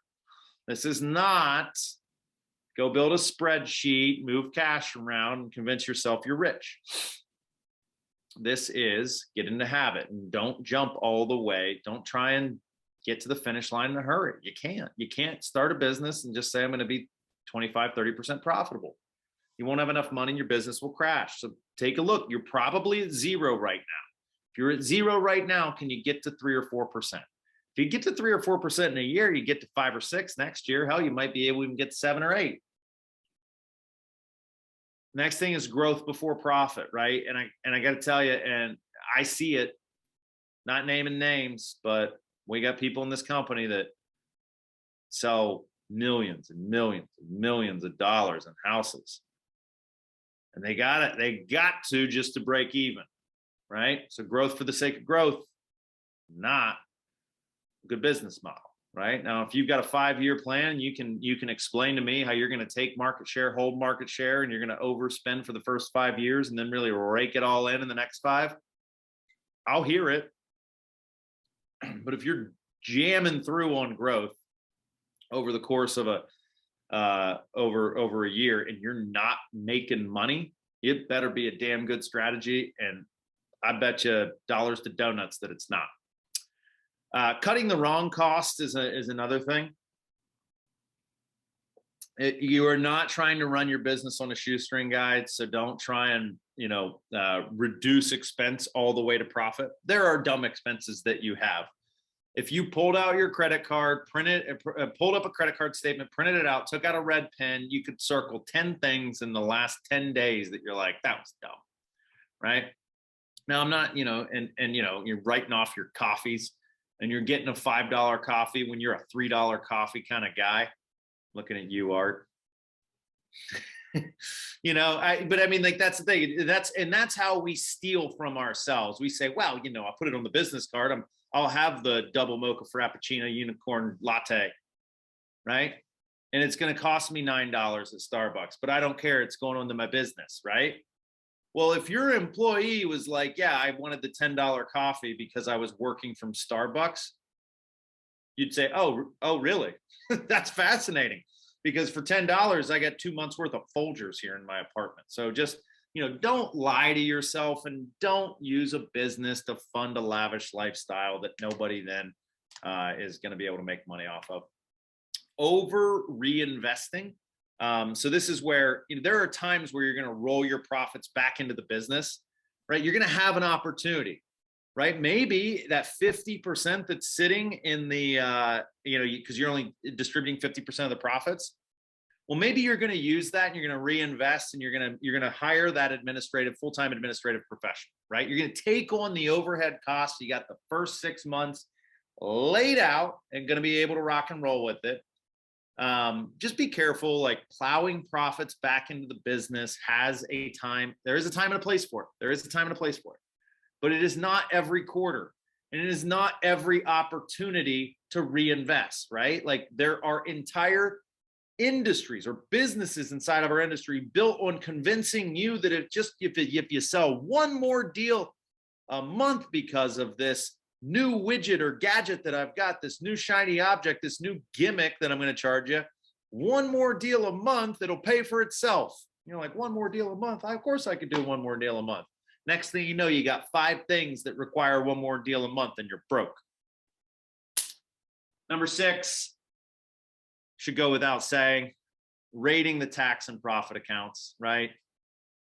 This is not go build a spreadsheet, move cash around, and convince yourself you're rich. This is get in the habit and don't jump all the way. Don't try and get to the finish line in a hurry. You can't start a business and just say, I'm going to be 25, 30% profitable. You won't have enough money and your business will crash. So take a look. You're probably at 0 right now. If you're at 0 right now, can you get to 3 or 4%? If you get to 3 or 4% in a year, you get to 5 or 6 next year. Hell, you might be able to even get 7 or 8. Next thing is growth before profit, right? And I got to tell you, and I see it, not naming names, but we got people in this company that sell millions and millions and millions of dollars in houses. And they got to just to break even, right? So growth for the sake of growth, not a good business model, right? Now, if you've got a 5-year plan, you can explain to me how you're going to take market share, hold market share, and you're going to overspend for the first 5 years and then really rake it all in the next 5. I'll hear it. But if you're jamming through on growth over the course of over a year and you're not making money, it better be a damn good strategy. And I bet you dollars to donuts that it's not. Cutting the wrong cost is another thing. You are not trying to run your business on a shoestring, guide. So don't try and reduce expense all the way to profit. There are dumb expenses that you have. If you pulled out your credit card, pulled up a credit card statement, printed it out, took out a red pen, you could circle 10 things in the last 10 days that you're like, that was dumb, right? Now I'm not, you're writing off your coffees and you're getting a $5 coffee when you're a $3 coffee kind of guy. Looking at you, Art. But I mean, like, that's the thing. That's how we steal from ourselves. We say, well, I'll put it on the business card. I'll have the double mocha frappuccino unicorn latte, right? And it's going to cost me $9 at Starbucks, but I don't care. It's going on to my business, right? Well, if your employee was like, yeah, I wanted the $10 coffee because I was working from Starbucks, you'd say, oh, really? That's fascinating. Because for $10, I got 2 months worth of Folgers here in my apartment. So just, don't lie to yourself and don't use a business to fund a lavish lifestyle that nobody then is going to be able to make money off of. Over reinvesting. So this is where there are times where you're going to roll your profits back into the business, right? You're going to have an opportunity, right? Maybe that 50% that's sitting in the, because you're only distributing 50% of the profits. Well, maybe you're going to use that and you're going to reinvest and you're going to hire that full-time administrative professional, right? You're going to take on the overhead costs. You got the first 6 months laid out and going to be able to rock and roll with it. Just be careful, like plowing profits back into the business has a time. There is a time and a place for it. There is a time and a place for it, but it is not every quarter and it is not every opportunity to reinvest, right? Like there are entire industries or businesses inside of our industry built on convincing you that if you sell one more deal a month because of this new widget or gadget that I've got, this new shiny object, this new gimmick that I'm going to charge you, one more deal a month, it'll pay for itself. You're like, one more deal a month? Of course I could do one more deal a month. Next thing you know, you got 5 things that require one more deal a month and you're broke. Number 6, should go without saying, rating the tax and profit accounts, right?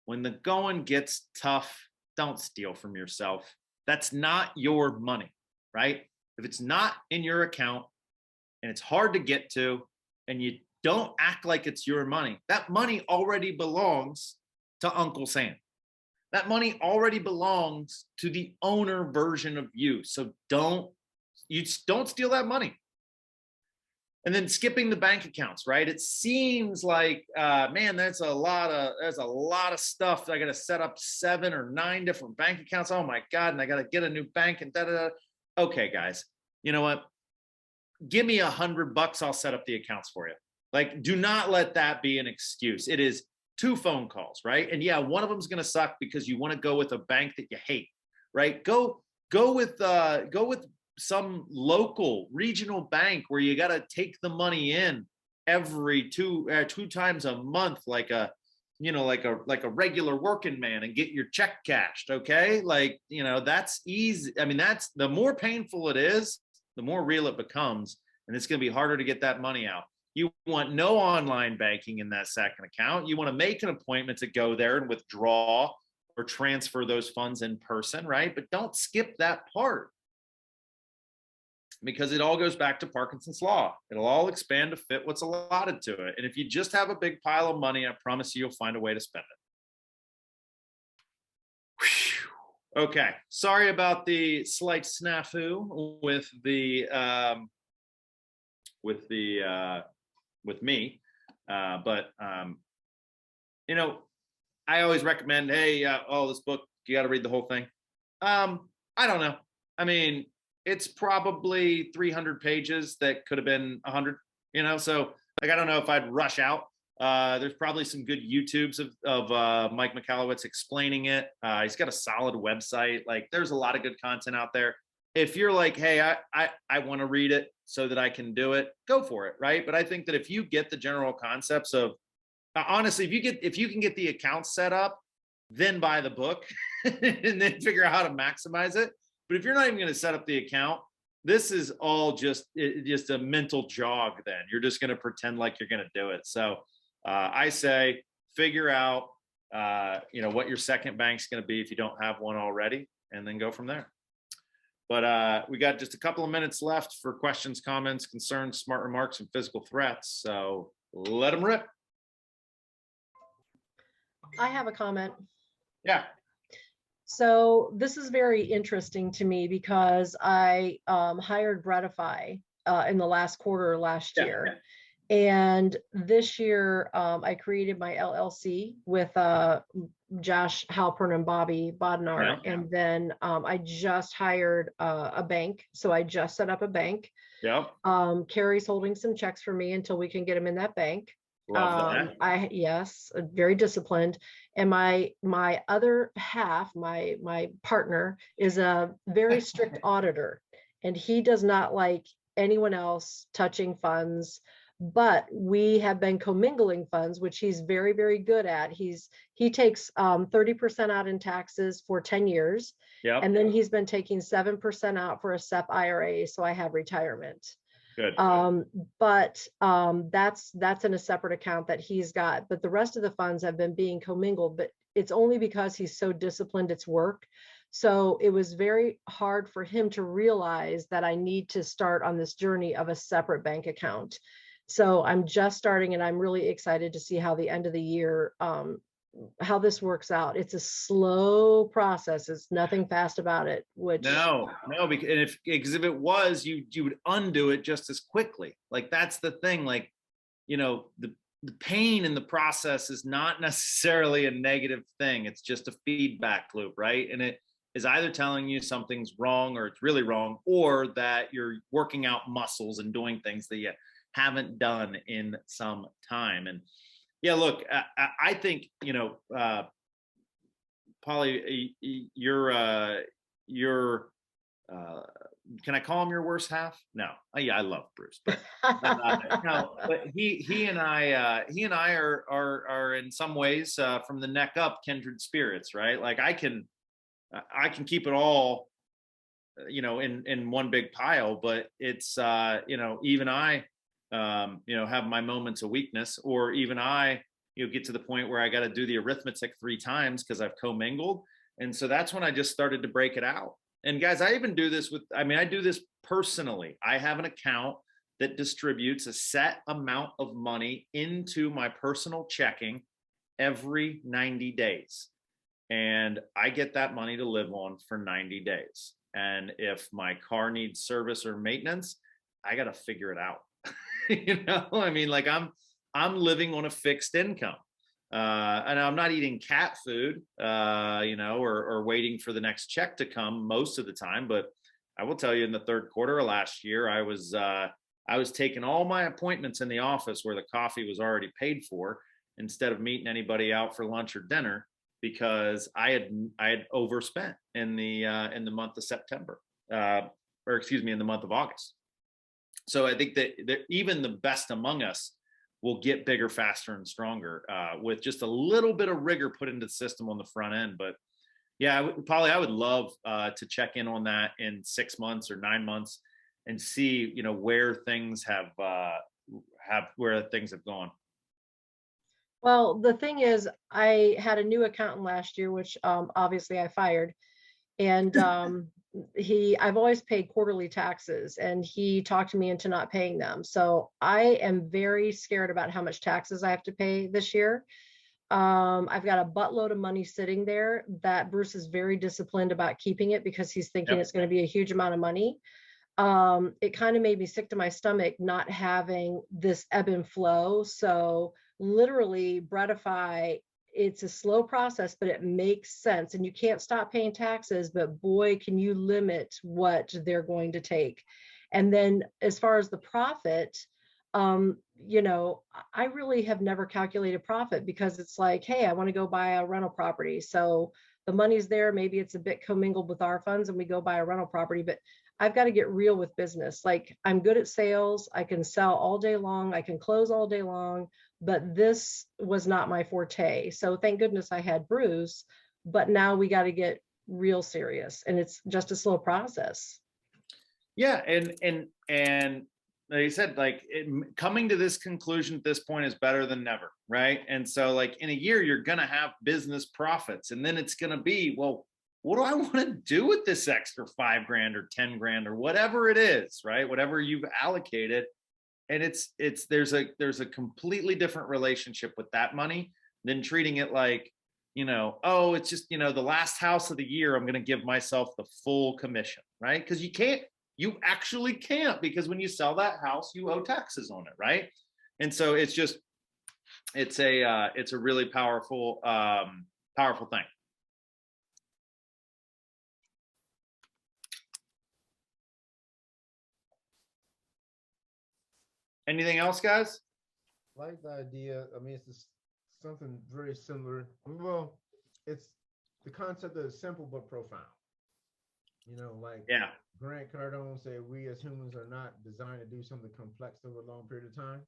When the going gets tough, don't steal from yourself. That's not your money, right? If it's not in your account and it's hard to get to, and you don't act like it's your money. That money already belongs to Uncle Sam. That money already belongs to the owner version of you. So don't steal that money. And then skipping the bank accounts, right? It seems like, man, there's a lot of stuff. I got to set up 7 or 9 different bank accounts. Oh my God. And I got to get a new bank and da, da, da. Okay, guys, you know what? Give me $100. I'll set up the accounts for you. Like, do not let that be an excuse. It is 2 phone calls, right? And yeah, one of them is going to suck because you want to go with a bank that you hate, right? Go with some local regional bank where you got to take the money in every two times a month, like a regular working man, and get your check cashed. Okay. Like, that's easy. I mean, that's the more painful it is, the more real it becomes. And it's going to be harder to get that money out. You want no online banking in that second account. You want to make an appointment to go there and withdraw or transfer those funds in person, right? But don't skip that part, because it all goes back to Parkinson's law. It'll all expand to fit what's allotted to it. And if you just have a big pile of money, I promise you'll find a way to spend it. Whew. Okay, sorry about the slight snafu with me, but I always recommend, hey, this book, you got to read the whole thing. I don't know. I mean, it's probably 300 pages that could have been 100, so like, I don't know if I'd rush out. There's probably some good YouTubes of Mike Michalowicz explaining it. He's got a solid website. Like, there's a lot of good content out there. If you're like, hey, I want to read it so that I can do it, go for it, right? But I think that if you get the general concepts of, honestly, if you can get the account set up, then buy the book and then figure out how to maximize it. But if you're not even going to set up the account, this is all just a mental jog. Then you're just going to pretend like you're going to do it. So I say, figure out, what your second bank's going to be if you don't have one already, and then go from there. But we got just a couple of minutes left for questions, comments, concerns, smart remarks, and physical threats. So let them rip. I have a comment. Yeah. So this is very interesting to me because I hired Repasky in the last quarter last year. And this year I created my LLC with Josh Halpern and Bobby Bodnar. Yeah. And then I just hired a bank. So I just set up a bank. Yep. Carrie's holding some checks for me until we can get them in that bank. Love that. Yes, very disciplined. And my other half, my partner, is a very strict auditor, and he does not like anyone else touching funds. But we have been commingling funds, which he's very, very good at. He takes 30% out in taxes for 10 years. Yep. And then he's been taking 7% out for a SEP IRA. So I have retirement. Good. But that's in a separate account that he's got. But the rest of the funds have been being commingled, but it's only because he's so disciplined, it's work. So it was very hard for him to realize that I need to start on this journey of a separate bank account. So I'm just starting, and I'm really excited to see how the end of the year, how this works out. It's a slow process. It's nothing fast about it. Which no, because if it was, you would undo it just as quickly. Like, that's the thing. Like, the pain in the process is not necessarily a negative thing. It's just a feedback loop, right? And it is either telling you something's wrong or it's really wrong, or that you're working out muscles and doing things that you haven't done in some time. And yeah, look, I think, Polly, you're can I call him your worst half? No. Yeah, I love Bruce, but no. But he and I are in some ways, from the neck up, kindred spirits, right? Like, I can keep it all, in one big pile, but it's even I have my moments of weakness, or even I get to the point where I got to do the arithmetic 3 times because I've commingled. And so that's when I just started to break it out. And guys, I even do this I do this personally. I have an account that distributes a set amount of money into my personal checking every 90 days. And I get that money to live on for 90 days. And if my car needs service or maintenance, I got to figure it out. I mean, like I'm living on a fixed income. And I'm not eating cat food, or waiting for the next check to come most of the time. But I will tell you, in the third quarter of last year, I was taking all my appointments in the office where the coffee was already paid for, instead of meeting anybody out for lunch or dinner, because I had overspent in the month of September, or excuse me, in the month of August. So I think that even the best among us will get bigger, faster, and stronger with just a little bit of rigor put into the system on the front end. But yeah, I would love to check in on that in 6 months or 9 months and see, where things have gone. Well, the thing is, I had a new accountant last year, which obviously I fired. And I've always paid quarterly taxes, and he talked me into not paying them. So I am very scared about how much taxes I have to pay this year. I've got a buttload of money sitting there that Bruce is very disciplined about keeping it, because he's thinking it's going to be a huge amount of money. It kind of made me sick to my stomach not having this ebb and flow. So literally, Breadify, it's a slow process, but it makes sense. And you can't stop paying taxes, but boy, can you limit what they're going to take. And then as far as the profit, I really have never calculated profit, because it's like, hey, I want to go buy a rental property. So the money's there. Maybe it's a bit commingled with our funds and we go buy a rental property, but I've got to get real with business. Like, I'm good at sales. I can sell all day long. I can close all day long, but this was not my forte. So thank goodness I had Bruce, but now we got to get real serious, and it's just a slow process. Yeah. And like you said, coming to this conclusion at this point is better than never. Right. And so, like, in a year, you're going to have business profits, and then it's going to be, well, what do I want to do with this extra $5,000 or $10,000 or whatever it is, right? Whatever you've allocated. And there's a completely different relationship with that money than treating it like, oh, it's just, the last house of the year, I'm going to give myself the full commission, right? Because you actually can't, because when you sell that house, you owe taxes on it, right? And so it's a really powerful thing. Anything else, guys? I like the idea. I mean, it's just something very similar. Well, it's the concept is simple but profound. Like Grant Cardone said, we as humans are not designed to do something complex over a long period of time.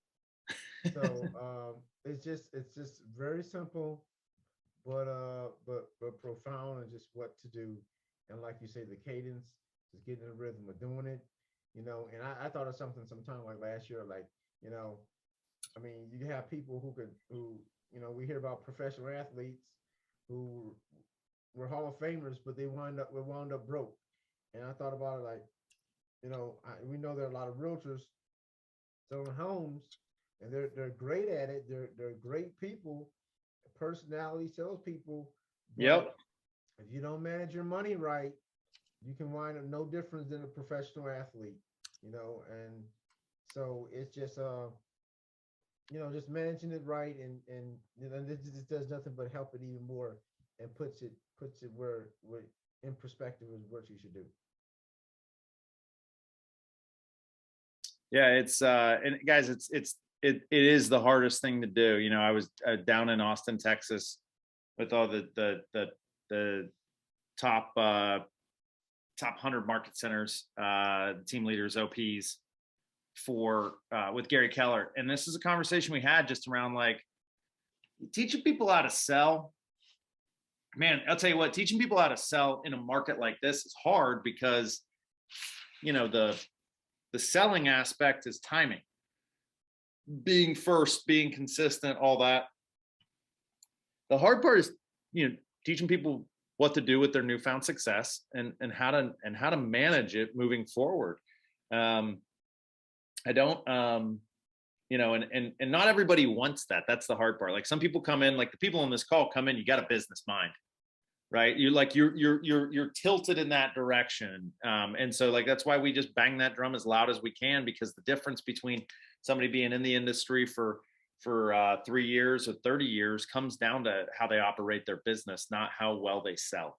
So it's just very simple, but profound, and just what to do. And like you say, the cadence, just getting in the rhythm of doing it. And I thought of something sometime like last year, like, I mean, you have people who we hear about professional athletes who were Hall of Famers, but they wound up broke. And I thought about it like, we know there are a lot of realtors selling homes, and they're great at it. They're great people, personality, salespeople. Yep. If you don't manage your money right, you can wind up no different than a professional athlete, and so it's just just managing it right, and this does nothing but help it even more, and puts it where in perspective is what you should do. Yeah, it's and guys, it is the hardest thing to do. I was down in Austin, Texas, with all the top 100 market centers, team leaders, OPs, with Gary Keller. And this is a conversation we had just around, like, teaching people how to sell. Man, I'll tell you what, teaching people how to sell in a market like this is hard, because the selling aspect is timing, being first, being consistent, all that. The hard part is teaching people what to do with their newfound success, and how to manage it moving forward. And I don't, you know, and not everybody wants that. That's the hard part. Like some people come in, like the people on this call come in, you got a business mind, right? You're tilted in that direction. And so like, that's why we just bang that drum as loud as we can, because the difference between somebody being in the industry for 3 years or 30 years comes down to how they operate their business, not how well they sell.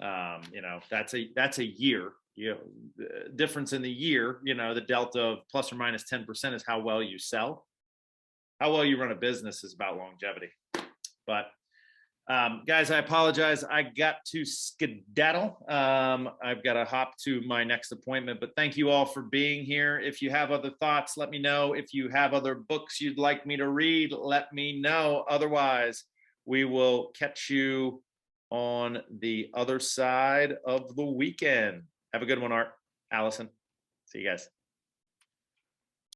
You know, that's a year, you know, the difference in the year, you know, the delta of plus or minus 10% is how well you sell. How well you run a business is about longevity. But guys, I apologize. I got to skedaddle. I've got to hop to my next appointment, but thank you all for being here. If you have other thoughts, let me know. If you have other books you'd like me to read, let me know. Otherwise, we will catch you on the other side of the weekend. Have a good one, Art. Allison. See you guys.